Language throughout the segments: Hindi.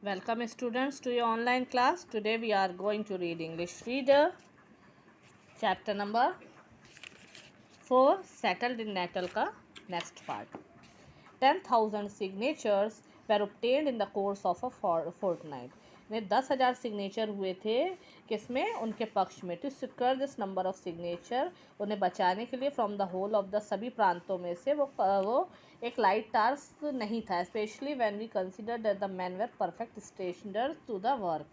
Welcome students to your online class. Today we are going to read English Reader, chapter number 4, Settled in Natal का next part. 10,000 signatures were obtained in the course of a fortnight. ने 10,000 सिग्नेचर हुए थे किसमें, उनके पक्ष में. To secure this number of signature, उन्हें बचाने के लिए from the whole of the सभी प्रांतों में से वो एक लाइट टास्क नहीं था. Specially when we consider that the man were perfect strangers to the work.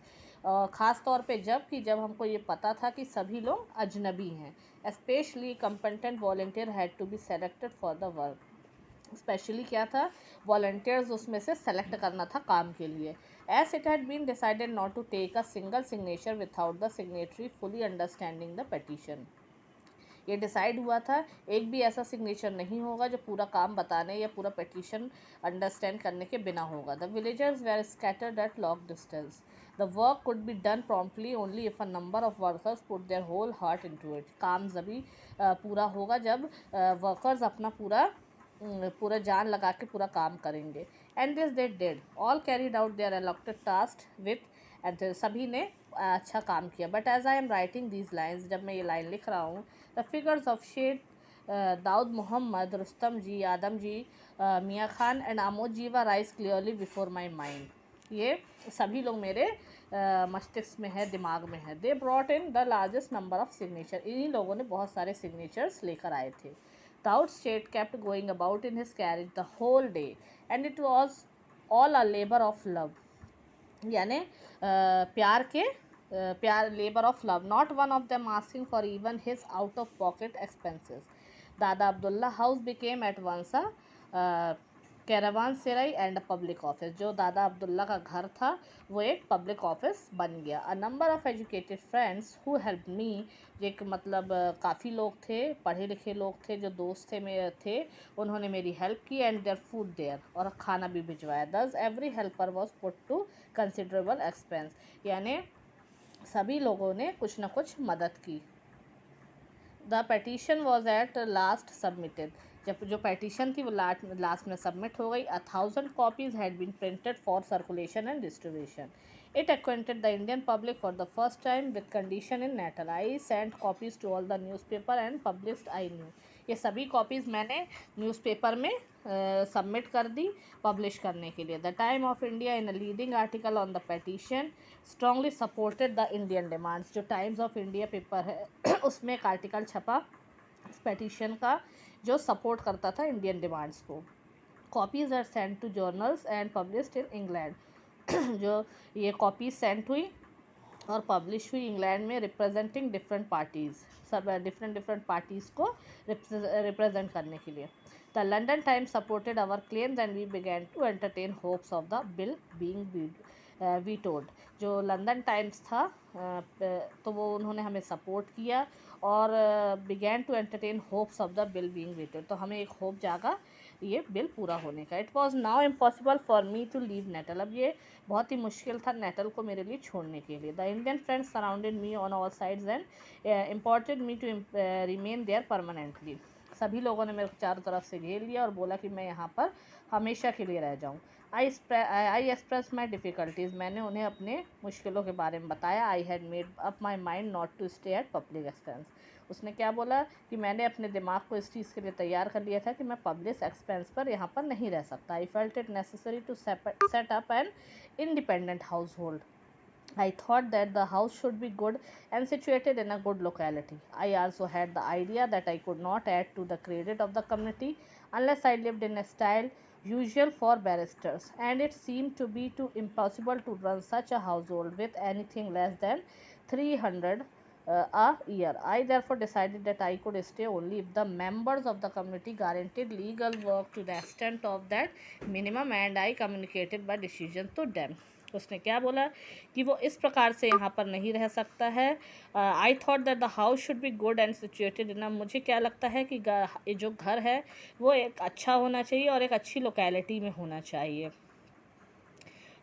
ख़ास तौर पे जब हमको ये पता था कि सभी लोग अजनबी हैं. Specially competent volunteer had to be selected for the work. Specially क्या था, वॉलंटियर्स उसमें से सेलेक्ट करना था काम के लिए. As it had been decided not to take a single signature without the signatory fully understanding the petition. ये डिसाइड हुआ था एक भी ऐसा सिग्नेचर नहीं होगा जो पूरा काम बताने या पूरा पिटीशन अंडरस्टैंड करने के बिना होगा. The villagers were scattered at long distance. The work could be done promptly only if a number of workers put their whole heart into it. काम जभी पूरा होगा जब वर्कर्स अपना पूरा जान लगा के पूरा काम करेंगे. And this they did. All carried out their allotted task with and सभी ने अच्छा काम किया. But as I am writing these lines, जब मैं ये लाइन लिख रहा हूँ, the figures of Sheikh Daud Mohammad, Rustam ji, Adam ji, Mian Khan and Amod ji were rise clearly before my mind. ये सभी लोग मेरे मस्तिष्क में है, दिमाग में है. They brought in the largest number of signature. इन्हीं लोगों ने बहुत सारे सिग्नेचर्स लेकर आए थे. दाऊद स्टेट kept going about in his carriage the whole day and it was all a labor of love. यानी प्यार labour of love. Not one of them asking for even his out of pocket expenses. Dada Abdulla house became at once a caravan serai and public office. जो दादा अब्दुल्ला का घर था वो एक पब्लिक ऑफिस बन गया. अ number of educated friends who help me. एक मतलब काफ़ी लोग थे, पढ़े लिखे लोग थे जो दोस्त थे मेरे थे, उन्होंने मेरी हेल्प की. एंड देयर फूड देयर, और खाना भी भिजवाया. Thus every helper was put to considerable expense. यानी सभी लोगों ने कुछ न कुछ मदद की. The petition was at last submitted. जब जो पेटिशन थी वो लास्ट में सबमिट हो गई. 1,000 copies had been printed for circulation and distribution. It acquainted the Indian public for the first time with condition in Natal. I sent copies to all the newspaper and published I knew. ये सभी कॉपीज़ मैंने न्यूज़पेपर में सबमिट कर दी पब्लिश करने के लिए. The time of India in a leading article on the petition strongly supported the Indian demands. जो टाइम्स ऑफ इंडिया पेपर है उसमें एक आर्टिकल छपा इस पेटिशन का जो सपोर्ट करता था इंडियन डिमांड्स को. Copies are sent to journals and published in England. जो ये कॉपीज़ सेंट हुई और पब्लिश हुई इंग्लैंड में, रिप्रेजेंटिंग डिफरेंट पार्टीज़, सब डिफरेंट पार्टीज़ को रिप्रेजेंट करने के लिए. The London Times supported our claims and we began to entertain hopes of the bill being vetoed. जो लंदन टाइम्स था तो वो उन्होंने हमें सपोर्ट किया और began to entertain hopes of the bill being vetoed. तो हमें एक होप जागा ये बिल पूरा होने का. It was now impossible for me to leave Natal. अब ये बहुत ही मुश्किल था नेटल को मेरे लिए छोड़ने के लिए. The Indian friends surrounded me on all sides and imported me to remain there permanently. सभी लोगों ने मेरे को चारों तरफ से घेर लिया और बोला कि मैं यहाँ पर हमेशा के लिए रह जाऊँ. I express my difficulties. मैंने उन्हें अपने मुश्किलों के बारे में बताया. I had made up my mind not to stay at public expense. उसने क्या बोला कि मैंने अपने दिमाग को इस चीज़ के लिए तैयार कर लिया था कि मैं पब्लिक एक्सपेंस पर यहाँ पर नहीं रह सकता. I felt it necessary to set up an independent household. I thought that the house should be good and situated in a good locality. I also had the idea that I could not add to the credit of the community unless I lived in a style usual for barristers, and it seemed to be too impossible to run such a household with anything less than 300 a year. I therefore decided that I could stay only if the members of the community guaranteed legal work to the extent of that minimum, and I communicated my decision to them. उसने क्या बोला कि वो इस प्रकार से यहाँ पर नहीं रह सकता है. I thought that the house should be good and situated in. मुझे क्या लगता है कि जो घर है वो एक अच्छा होना चाहिए और एक अच्छी लोकेलिटी में होना चाहिए.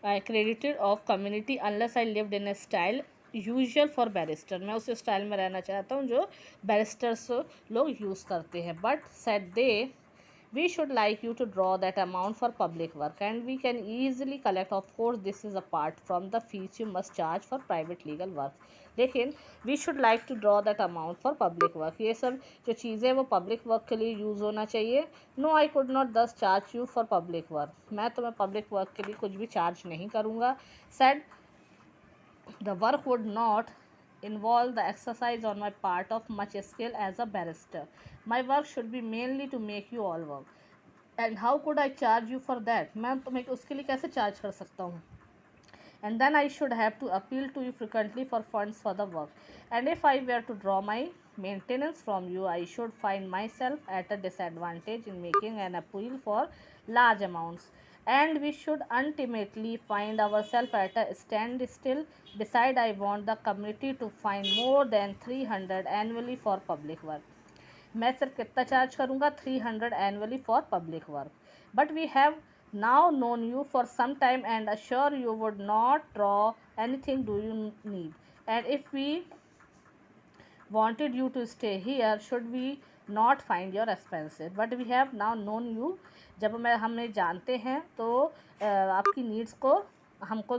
Credited of community unless I lived in A style usual for barrister. मैं उस स्टाइल में रहना चाहता हूँ जो बैरिस्टर्स लोग यूज़ करते हैं. But said they We should like you to draw that amount for public work, and we can easily collect. Of course, this is apart from the fees you must charge for private legal work. लेकिन we should like to draw that amount for public work. ये सब जो चीज़ें वो public work के लिए यूज़ होना चाहिए. No, I could not thus charge you for public work. मैं तुम्हें public work के लिए कुछ भी charge नहीं करूँगा. Said the work would not involve the exercise on my part of much skill as a barrister. My work should be mainly to make you all work. And how could I charge you for that? मैं तुम्हें उसके लिए कैसे चार्ज कर सकता हूँ? And then I should have to appeal to you frequently for funds for the work. And if I were to draw my maintenance from you, I should find myself at a disadvantage in making an appeal for large amounts. And we should ultimately find ourselves at a standstill. Besides, I want the committee to find more than 300 annually for public work. मैं सिर्फ कितना चार्ज करूँगा? 300 annually for public work. But we have now known you for some time and assure you would not draw anything do you need. And if we wanted you to stay here, should we not find your expenses? But we have now known you. जब हमें जानते हैं तो आपकी नीड्स को हमको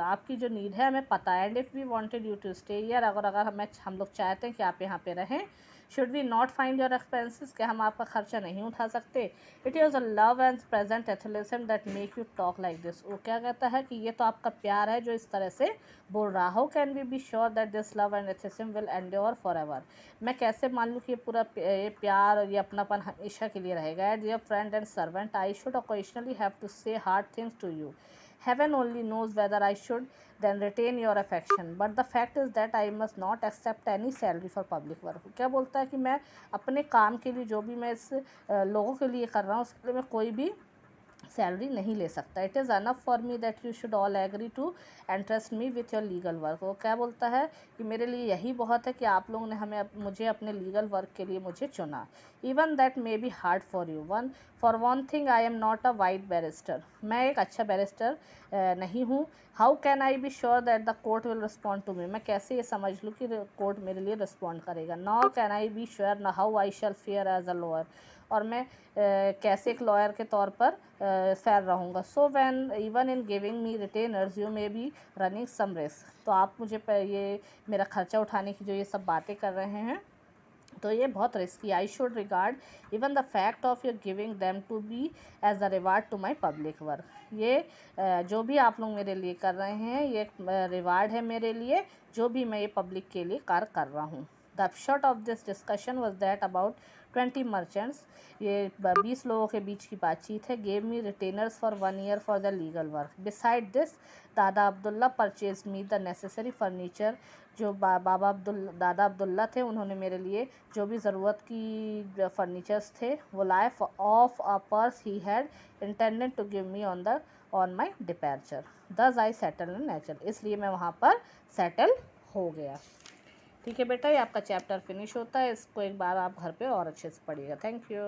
आपकी जो नीड है हमें पता है. And if we wanted you to stay here, अगर हम लोग चाहते हैं कि आप यहाँ पे रहें, should we not find your expenses, क्या हम आपका खर्चा नहीं उठा सकते? It is a love and present athleticism that make you talk like this. वो क्या कहता है कि ये तो आपका प्यार है जो इस तरह से बोल रहा हो. Can we be sure that this love and athleticism will endure forever. मैं कैसे मान लूँ कि ये पूरा ये प्यार और ये अपनापन हमेशा के लिए रहेगा. At your friend and servant I should occasionally have to say hard things to you. Heaven only knows whether I should then retain your affection. But the fact is that I must not accept any salary for public work. क्या बोलता है कि मैं अपने काम के लिए जो भी मैं इस लोगों के लिए कर रहा हूँ उसके लिए मैं कोई भी सैलरी नहीं ले सकता. It is enough for me that you should all agree to entrust me with your legal work. वो क्या बोलता है कि मेरे लिए यही बहुत है कि आप लोगों ने मुझे अपने लीगल वर्क के लिए मुझे चुना. Even that may be hard for you. For one thing I am not a white barrister. मैं एक अच्छा बैरिस्टर नहीं हूँ. How can I be sure that the court will respond to me. मैं कैसे ये समझ लूँ कि कोर्ट मेरे लिए रिस्पॉन्ड करेगा. Nor can I be sure न how I shall fare as a lawyer. और मैं कैसे एक लॉयर के तौर पर फेयर रहूँगा. So when even in giving me retainers you may be running some risk. तो आप मुझे ये मेरा खर्चा उठाने की जो ये सब बातें कर रहे हैं तो ये बहुत risky. I should regard even the fact of your giving them to be as a reward to my public work. ये जो भी आप लोग मेरे लिए कर रहे हैं ये एक रिवार्ड है मेरे लिए जो भी मैं ये पब्लिक के लिए कार्य कर रहा हूँ. The upshot of this discussion was that about 20 merchants, ये 20 लोगों के बीच की बातचीत है, gave me retainers for 1 year for the legal work. Beside this Dada Abdulla purchase me the necessary furniture. जो दादा अब्दुल्ला थे उन्होंने मेरे लिए जो भी ज़रूरत की फर्नीचर्स थे वो लाए of a purse he had intended to give me on my departure. Thus I settle in nature. इसलिए मैं वहाँ पर सेटल हो गया. ठीक है बेटा, ये आपका चैप्टर फिनिश होता है. इसको एक बार आप घर पे और अच्छे से पढ़िएगा. Thank you.